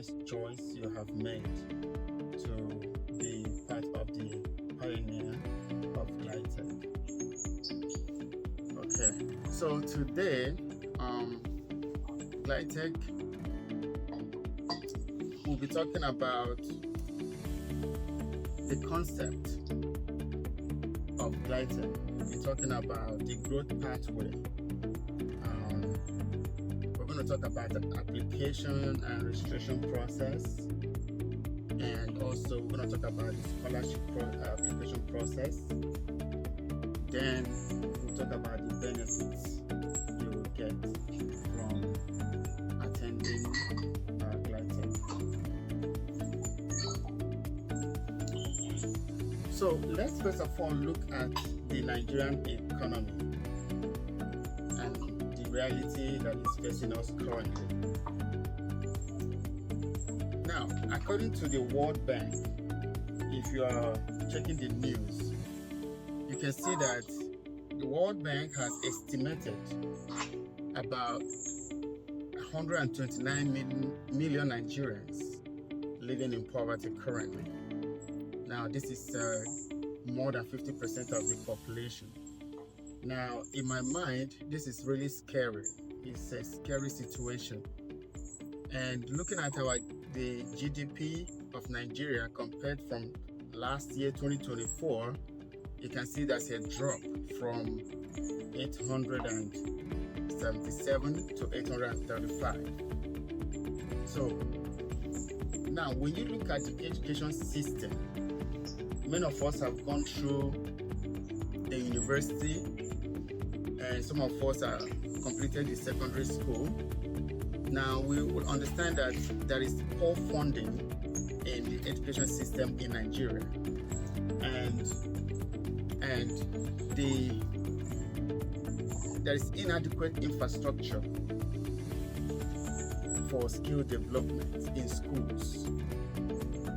conscious choice you have made to be part of the pioneer of Glitec. Okay, so today, Glitec will be talking about the concept of Glitec. We'll be talking about the growth pathway. We're going to talk about the application and registration process, and also we're going to talk about the scholarship application process. Then we'll talk about the benefits you will get from attending Glitec. So let's first of all look at the Nigerian economy and the reality that is facing us currently. Now, according to the World Bank, if you are checking the news, you can see that the World Bank has estimated about 129 million Nigerians living in poverty currently. Now, this is more than 50% of the population. Now, in my mind, this is really scary. It's a scary situation. And looking at the GDP of Nigeria compared from last year, 2024, you can see there's a drop from 877 to 835. So now, when you look at the education system, many of us have gone through the university, and some of us have completed the secondary school. Now, we will understand that there is poor funding in the education system in Nigeria, and there is inadequate infrastructure for skill development in schools.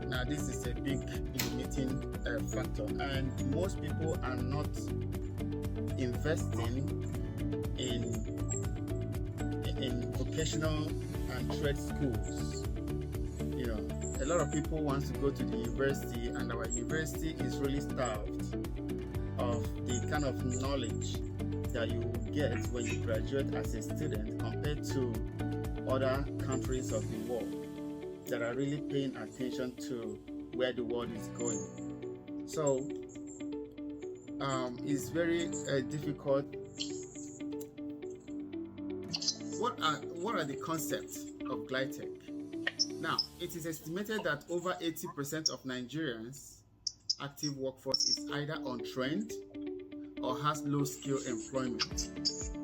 Now, this is a big limiting factor, and most people are not investing in vocational and trade schools. You know, a lot of people want to go to the university, and our university is really starved of the kind of knowledge that you get when you graduate as a student compared to other countries of the world that are really paying attention to where the world is going. So it's very difficult. What are the concepts of Glitec? Now, it is estimated that over 80% of Nigerians' active workforce is either untrained or has low skill employment.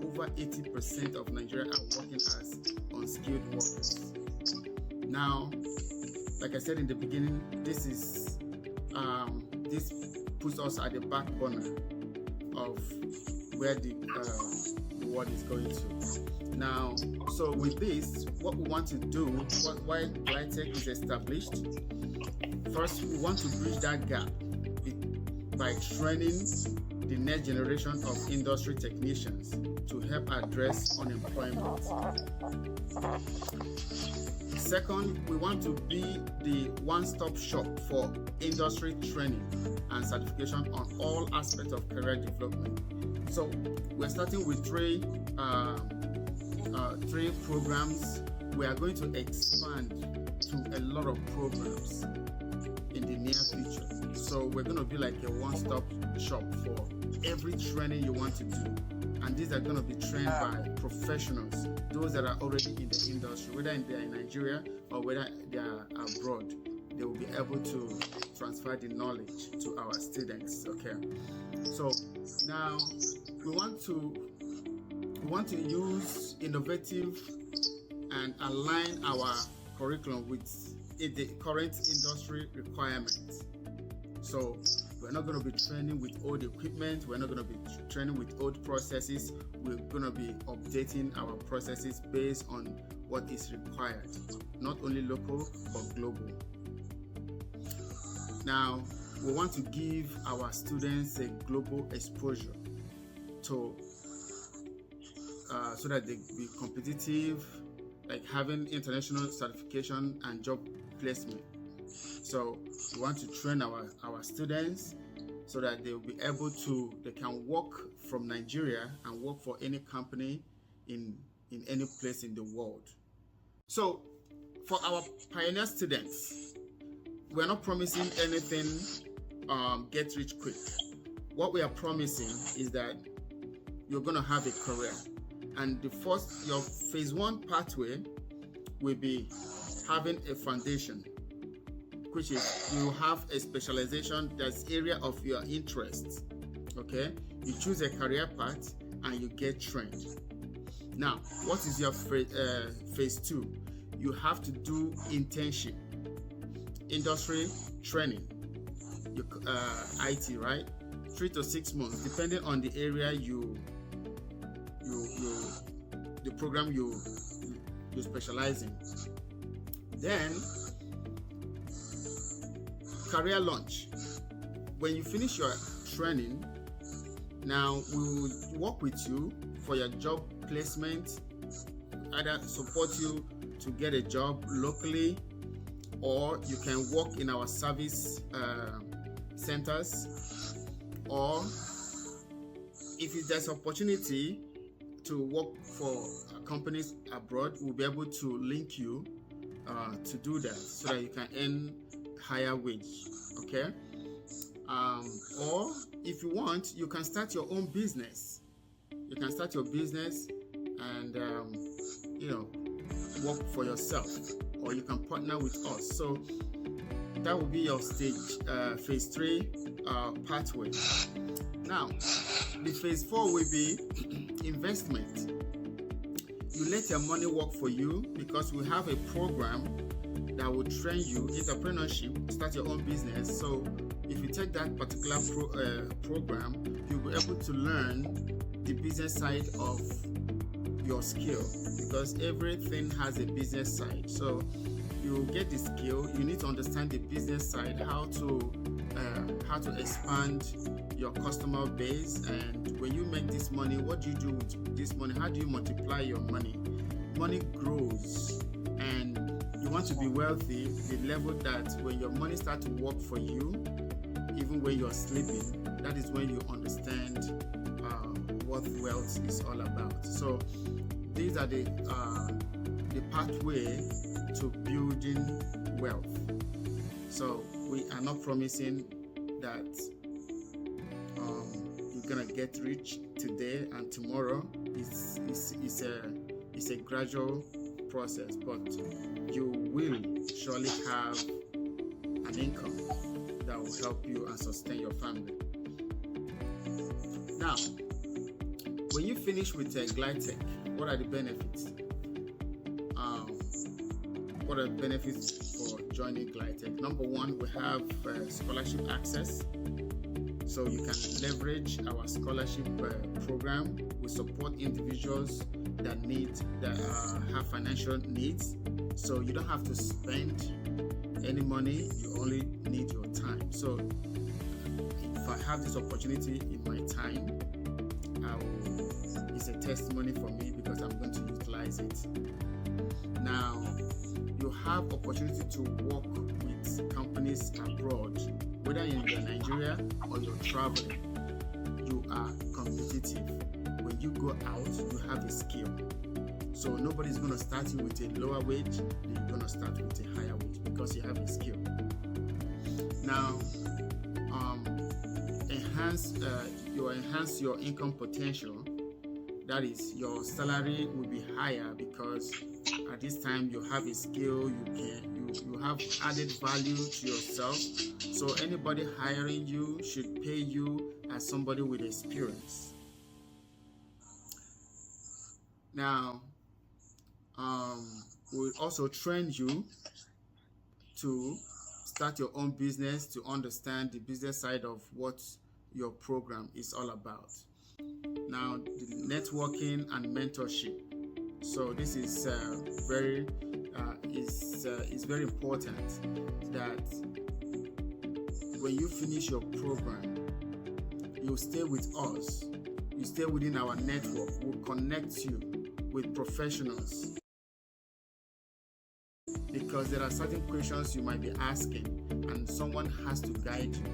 Over 80% of Nigerians are working as unskilled workers. Now, like I said in the beginning, this puts us at the back burner of where the world is going to. Now, so with this, what we want to do, why Glitec is established, first we want to bridge that gap by training the next generation of industry technicians to help address unemployment. Second, we want to be the one-stop shop for industry training and certification on all aspects of career development. So we're starting with three programs. We are going to expand to a lot of programs in the near future. So we're going to be like a one-stop shop for every training you want to do. And these are going to be trained by professionals, those that are already in the industry, whether they're in Nigeria or whether they are abroad. They will be able to transfer the knowledge to our students. Okay. So now we want to use innovative and align our curriculum with the current industry requirements. So we're not going to be training with old equipment. We're not going to be training with old processes. We're going to be updating our processes based on what is required, not only local but global. Now, we want to give our students a global exposure so that they be competitive like having international certification and job placement. So we want to train our students so that they will be able to, they can work from Nigeria and work for any company in any place in the world. So for our pioneer students, we're not promising anything get rich quick. What we are promising is that you're going to have a career, and your phase 1 pathway will be having a foundation, which is you have a specialization that's area of your interest. Okay, you choose a career path and you get trained. Now, what is your phase 2? You have to do internship, industry training, IT, right? 3 to 6 months, depending on the area the program you specialize in. Then career launch. When you finish your training, now we will work with you for your job placement, either support you to get a job locally, or you can work in our service centers, or if there's opportunity to work for companies abroad, we'll be able to link you to do that so that you can earn higher wage. Okay, or if you want, you can start your own business. You can start your business and work for yourself, or you can partner with us. So that will be your phase 3 pathway. Now, the phase 4 will be investment. You let your money work for you, because we have a program that will train you entrepreneurship, start your own business. So if you take that particular program, you'll be able to learn the business side of your skill, because everything has a business side. So you get the skill, you need to understand the business side, how to expand your customer base, and when you make this money, what do you do with this money? How do you multiply your money? Money grows, and you want to be wealthy the level that when your money starts to work for you, even when you're sleeping, that is when you understand what wealth is all about. So these are the pathway to building wealth. So we are not promising that you're gonna get rich today and tomorrow. It's a gradual process, but you will surely have an income that will help you and sustain your family. Now, when you finish with Glitec, what are the benefits? What are the benefits for joining Glitec? Number 1, we have scholarship access. So you can leverage our scholarship program. We support individuals that have financial needs. So you don't have to spend any money, you only need your time. So if I have this opportunity in my time, it's a testimony for me, because I'm going to utilize it. Now, you have opportunity to work with companies abroad, whether you're in Nigeria or you're traveling. You are competitive. When you go out, you have a skill. So nobody's going to start you with a lower wage, you're going to start with a higher wage, because you have a skill. Now, enhance your income potential. That is, your salary will be higher, because at this time you have a skill, you have added value to yourself. So anybody hiring you should pay you as somebody with experience. Now, we'll also train you to start your own business, to understand the business side of what your program is all about. Now, the networking and mentorship. So this is very important, that when you finish your program, you stay with us, you stay within our network. We'll connect you with professionals because there are certain questions you might be asking, and someone has to guide you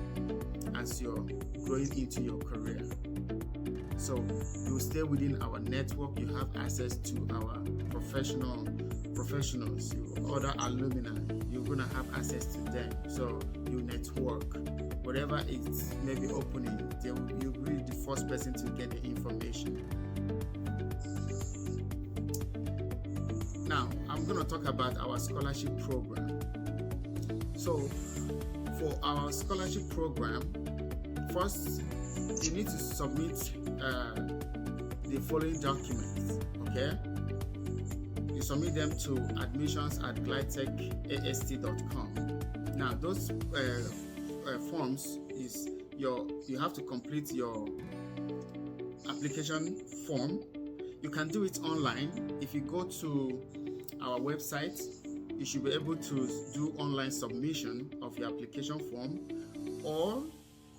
as you're growing into your career. So you stay within our network. You have access to our professionals, other alumni. You're gonna have access to them. So you network. Whatever it may be opening, you'll be the first person to get the information. Now, I'm going to talk about our scholarship program. So, for our scholarship program, first, you need to submit the following documents, okay? You submit them to admissions@glitecast.com. Now, those forms is you have to complete your application form. You can do it online. If you go to our website, you should be able to do online submission of your application form, or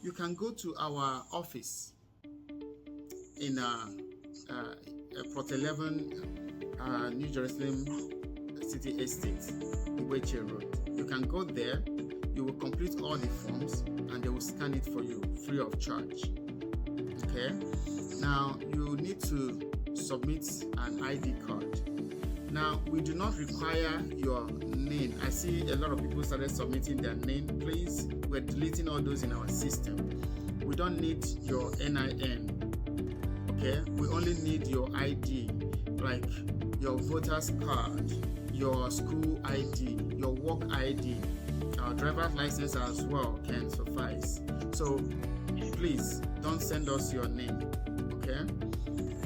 you can go to our office in Plot 11, New Jerusalem City Estate, Iweche Road. You can go there. You will complete all the forms and they will scan it for you free of charge. Okay? Now, you need to submit an ID card. Now, we do not require your name. I see a lot of people started submitting their name. Please, we're deleting all those in our system. We don't need your NIN. Okay? We only need your ID, like your voter's card, your school ID, your work ID. Our driver's license as well can suffice. So please don't send us your name. Okay?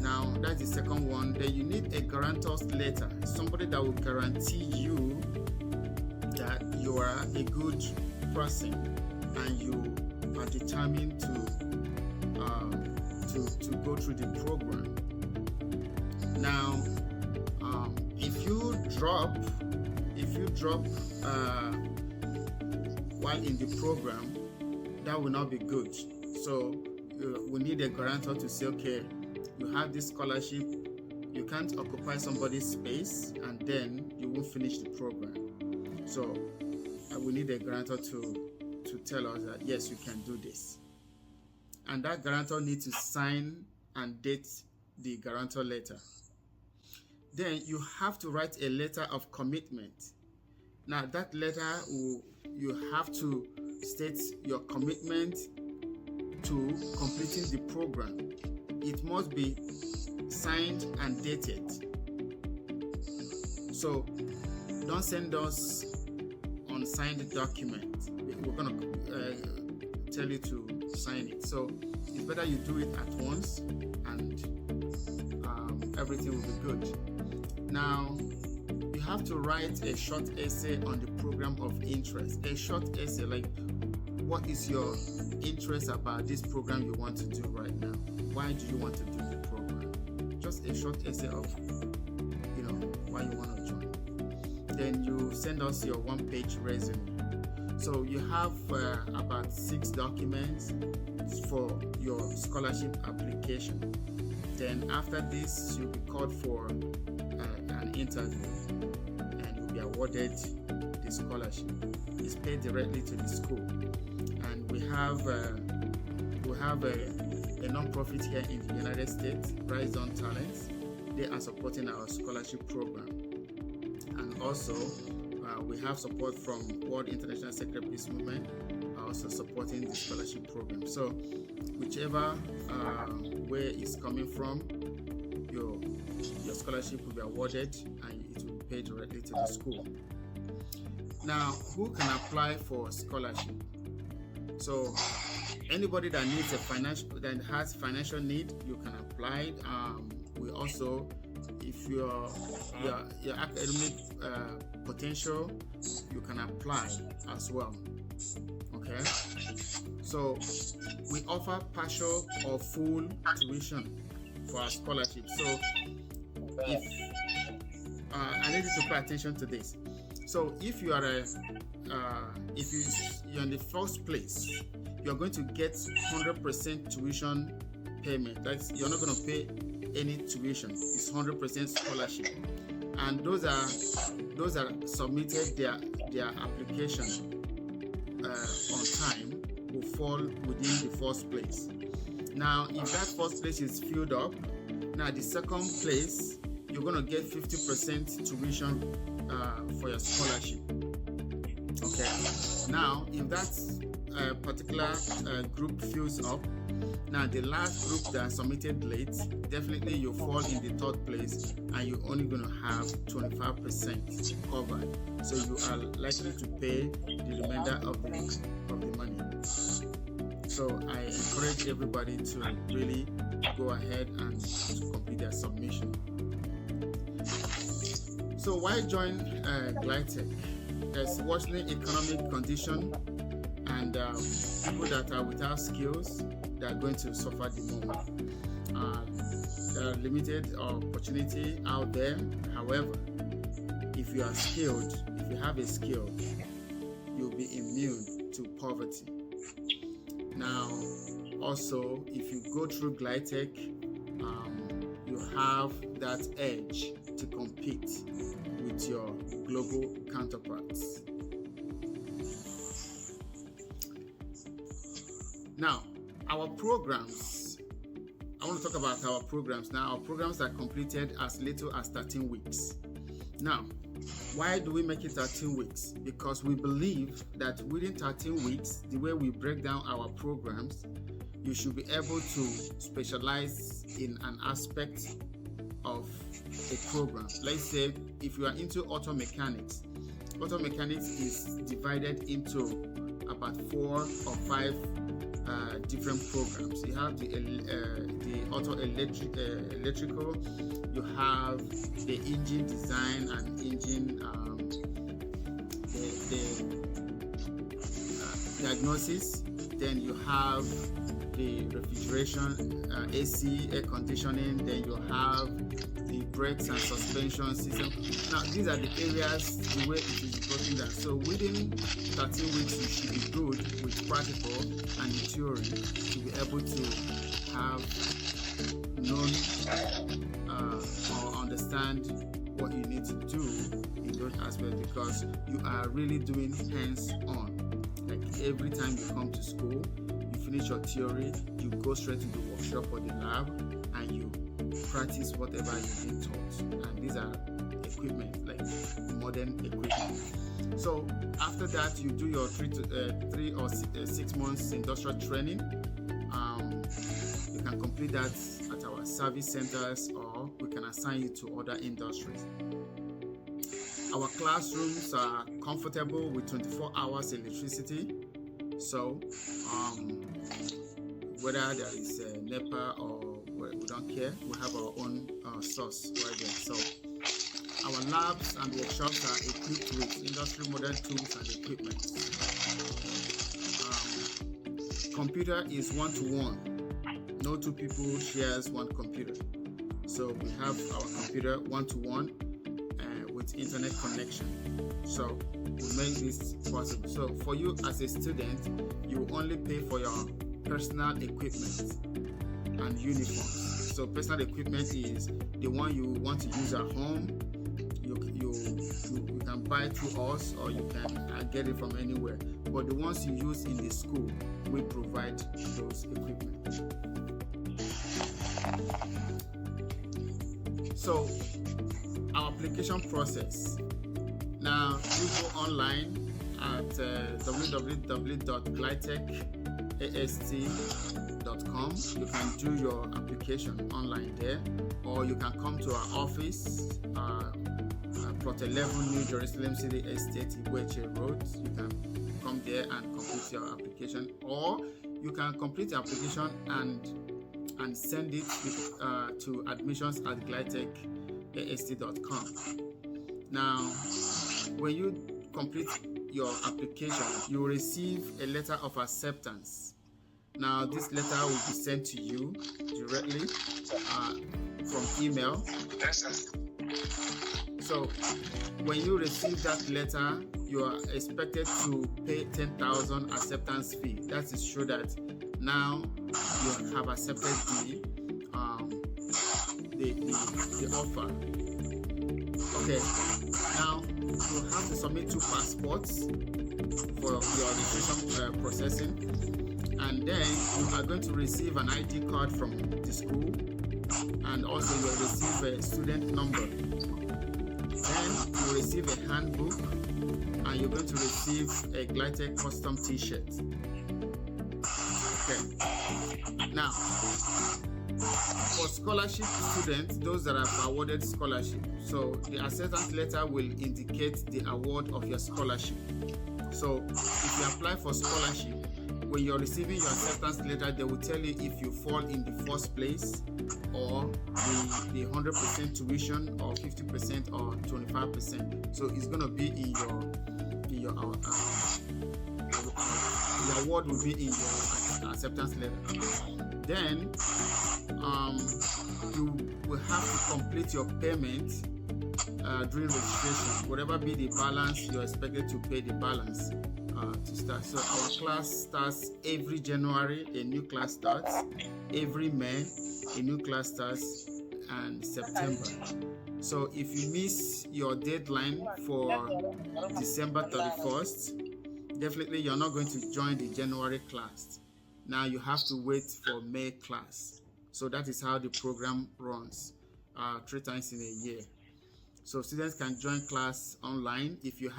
Now that's the second one. Then you need a guarantor's letter, somebody that will guarantee you that you are a good person and you are determined to go through the program. Now, if you drop while in the program, that will not be good. So we need a guarantor to say, okay, you have this scholarship, you can't occupy somebody's space and then you won't finish the program. So we need a guarantor to tell us that yes, you can do this. And that guarantor needs to sign and date the guarantor letter. Then you have to write a letter of commitment. Now that letter you have to state your commitment to completing the program. It must be signed and dated. So don't send us unsigned document. We're gonna tell you to sign it. So it's better you do it at once and everything will be good. Now, you have to write a short essay on the program of interest. A short essay, like what is your interest about this program you want to do right now? Why do you want to do the program? Just a short essay of, why you want to join. Then you send us your one-page resume. So you have about 6 documents for your scholarship application. Then after this, you'll be called for an interview and you'll be awarded the scholarship. It's paid directly to the school. And we have a non-profit here in the United States, Rise on Talents. They are supporting our scholarship program. And also, we have support from World International Secret Peace Movement, also supporting the scholarship program. So, whichever where it's coming from, your scholarship will be awarded and it will be paid directly to the school. Now, who can apply for scholarship? So, anybody that needs that has financial need, you can apply. We also, if your academic potential, you can apply as well. Okay. So we offer partial or full tuition for our scholarship. So if I need you to pay attention to this. So if you are you're in the first place, you're going to get 100% tuition payment. That's, you're not going to pay any tuition. It's 100% scholarship. and those that submitted their application on time will fall within the first place. Now, if that first place is filled up, now the second place, you're going to get 50% tuition for your scholarship. Okay. Now, if that particular group fills up, now the last group that submitted late, definitely you fall in the third place, and you're only going to have 25% covered. So you are likely to pay the remainder of the money. So I encourage everybody to really go ahead and to complete their submission. So why join Glitec? There's worsening economic condition, and people that are without skills, they are going to suffer the most. There are limited opportunity out there. However, if you are skilled, if you have a skill, you'll be immune to poverty. Now, also, if you go through Glitec, you have that edge to compete with your global counterparts. Now, our programs. I want to talk about our programs now. Our programs are completed as little as 13 weeks. Now, why do we make it 13 weeks? Because we believe that within 13 weeks, the way we break down our programs, you should be able to specialize in an aspect of a program. Let's say if you are into auto mechanics is divided into about 4 or 5 different programs. You have the auto electrical, you have the engine design and engine diagnosis. Then you have the refrigeration, AC, air conditioning. Then you have the brakes and suspension system. Now these are the areas the way it is broken down. So within 13 weeks you should be good with practical and the theory to be able to have known or understand what you need to do in those aspects, because you are really doing hands-on. Like every time you come to school, you finish your theory, you go straight to the workshop or the lab, and you practice whatever you've been taught. And these are equipment, like modern equipment. So after that, you do your 3 or 6 months industrial training. You can complete that at our service centers, or we can assign you to other industries. Our classrooms are comfortable with 24 hours electricity. So whether there is NEPA or we don't care, we have our own source right there. So our labs and workshops are equipped with industry modern tools and equipment. Computer is one-to-one. No two people shares one computer. So we have our computer one-to-one with internet connection. So we make this possible. So for you as a student, you only pay for your personal equipment and uniforms. So personal equipment is the one you want to use at home. You can buy through us, or you can get it from anywhere. But the ones you use in the school, we provide those equipment. So our application process. Now you go online at www.glitecast.com. You can do your application online there, or you can come to our office, Plot 11, New Jerusalem City Estate, Igweche Road. You can come there and complete your application, or you can complete the application and send it to admissions@glitecast.com. Now, when you complete your application, you will receive a letter of acceptance. Now, this letter will be sent to you directly from email. So, when you receive that letter, you are expected to pay 10,000 acceptance fee. That is show that now you have accepted the offer of Okay, now you have to submit 2 passports for your registration processing, and then you are going to receive an ID card from the school, and also you will receive a student number. Then you will receive a handbook, and you're going to receive a Glitec custom t-shirt. Okay, now for scholarship students, those that have awarded scholarship, so the acceptance letter will indicate the award of your scholarship. So if you apply for scholarship, when you're receiving your acceptance letter, they will tell you if you fall in the first place, or the 100% tuition, or 50%, or 25%. So it's going to be in your the award will be in your acceptance letter. Then you will have to complete your payment during registration. Whatever be the balance, you're expected to pay the balance to start. So our class starts every January, a new class starts. Every May, a new class starts, and September. So if you miss your deadline for December 31st, definitely you're not going to join the January class. Now you have to wait for May class. So that is how the program runs, 3 times in a year. So students can join class online. If you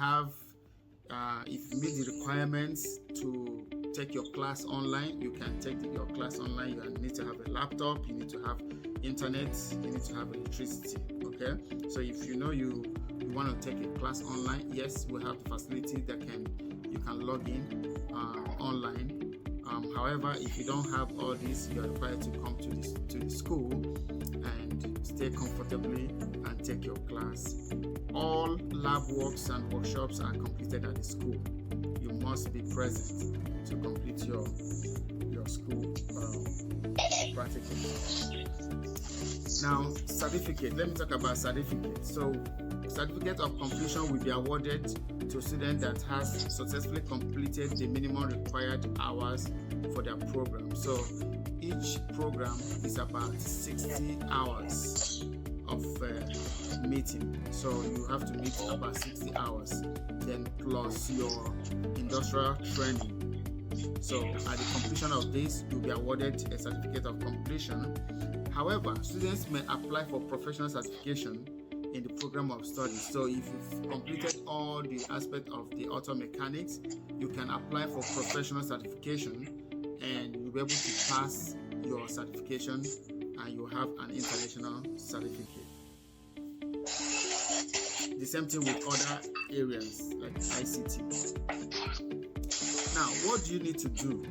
meet the requirements to take your class online, you can take your class online. You need to have a laptop, you need to have internet, you need to have electricity. Okay, so if you know you want to take a class online, yes, we have the facility that you can log in online. However, if you don't have all this, you are required to come to the school and stay comfortably and take your class. All lab works and workshops are completed at the school. You must be present to complete your school practical. Now, certificate. Let me talk about certificate. So, certificate of completion will be awarded to a student that has successfully completed the minimum required hours for their program. So each program is about 60 hours of meeting. So you have to meet about 60 hours, then plus your industrial training. So at the completion of this, you'll be awarded a certificate of completion. However, students may apply for professional certification in the program of study. So if you've completed all the aspects of the auto mechanics, you can apply for professional certification, and you'll be able to pass your certification, and you'll have an international certificate. The same thing with other areas like ICT. Now, what do you need to do?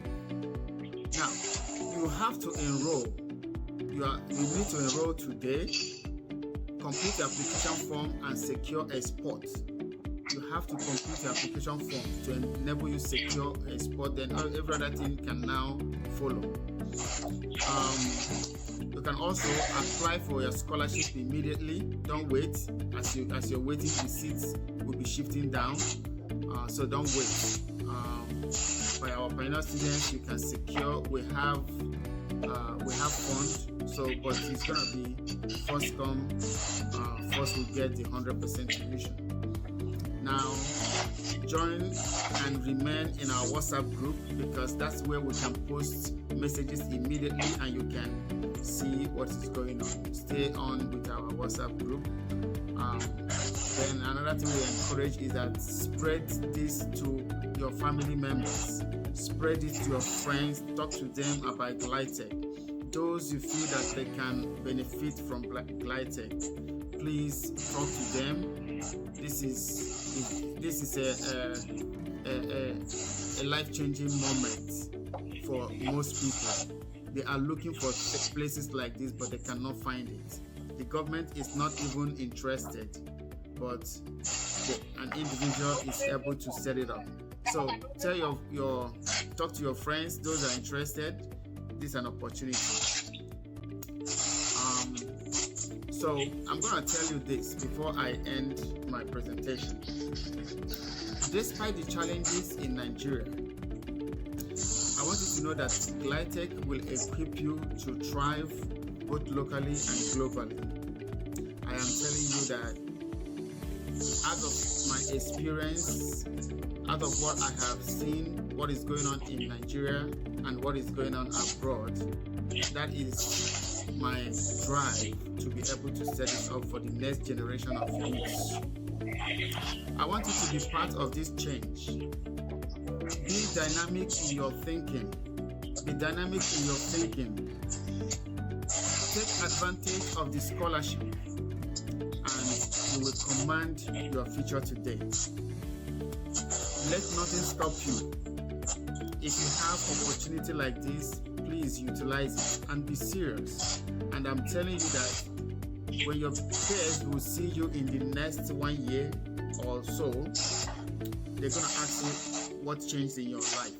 Now, you have to enroll. You need to enroll today. Complete the application form and secure a spot. You have to complete the application form to enable you secure a spot. Then every other thing can now follow. You can also apply for your scholarship immediately. Don't wait. As you're waiting, the seats will be shifting down. So don't wait. For our pioneer students, you can secure. We have funds. So, but it's gonna be first come, first will get the 100% tuition. Now, join and remain in our WhatsApp group, because that's where we can post messages immediately and you can see what is going on. Stay on with our WhatsApp group. Then another thing we encourage is that spread this to your family members, spread it to your friends, talk to them about Glitec. Those you feel that they can benefit from Glitec, please talk to them. This is a life-changing moment for most people. They are looking for places like this, but they cannot find it. The government is not even interested, but an individual is able to set it up. So talk to your friends, those that are interested. This is an opportunity. So I'm going to tell you this before I end my presentation. Despite the challenges in Nigeria, I want you to know that Glitec will equip you to thrive both locally and globally. I am telling you that out of my experience, out of what I have seen, what is going on in Nigeria and what is going on abroad, that is my drive to be able to set it up for the next generation of youths. I want you to be part of this change. Be dynamic in your thinking. Be dynamic in your thinking. Take advantage of the scholarship and you will command your future today. Let nothing stop you. If you have opportunity like this, please utilize it and be serious. And I'm telling you that when your peers will see you in the next 1 year or so, they're going to ask you what changed in your life.